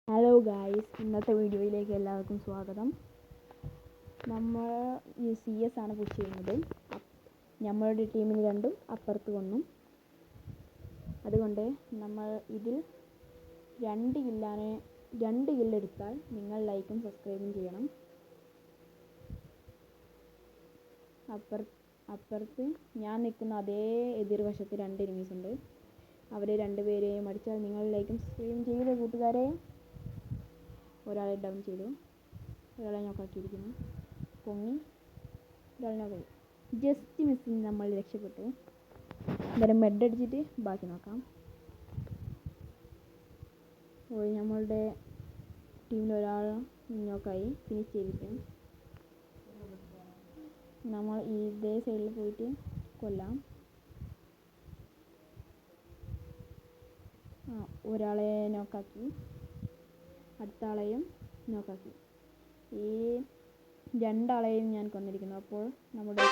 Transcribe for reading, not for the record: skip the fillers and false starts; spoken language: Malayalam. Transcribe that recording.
ഹലോ ഗായ്സ്, ഇന്നത്തെ വീഡിയോയിലേക്ക് എല്ലാവർക്കും സ്വാഗതം. നമ്മൾ ഈ CS ആണ് പുഷ് ചെയ്യുന്നത്. നമ്മളുടെ ടീമിന് രണ്ടും അപ്പുറത്ത് കൊന്നും. അതുകൊണ്ട് നമ്മൾ ഇതിൽ 2 കില്ലെടുത്താൽ നിങ്ങൾ ലൈക്കും സബ്സ്ക്രൈബും ചെയ്യണം. അപ്പുറത്ത് ഞാൻ നിൽക്കുന്ന അതേ എതിർവശത്ത് 2 എനിമീസ് ഉണ്ട്. അവരെ 2 പേരെയും അടിച്ചാൽ നിങ്ങൾ ലൈക്കും സബ്സ്ക്രൈബും ചെയ്യില്ലേ കൂട്ടുകാരെ? ഒരാളെ ഡൗൺ ചെയ്തു, ഒരാളെ നോക്കാക്കിയിരിക്കുന്നു. പൊങ്ങി, ഒരാളെ നോക്കായി. ജസ്റ്റ് മിസ്സിൽ നമ്മൾ രക്ഷപ്പെട്ടു. എന്തായാലും മെഡ് അടിച്ചിട്ട് ബാക്കി നോക്കാം. നമ്മളുടെ ടീമിൽ ഒരാൾ നോക്കായി, ഫിനിഷ് ചെയ്തിട്ട് നമ്മൾ ഇതേ സൈഡിൽ പോയിട്ട് കൊല്ലാം. ഒരാളെ നോക്കാക്കി, അടുത്ത ആളെയും നോക്കാക്കി. ഈ 2 ആളെയും ഞാൻ കൊന്നിരിക്കുന്നു. അപ്പോൾ നമ്മുടെ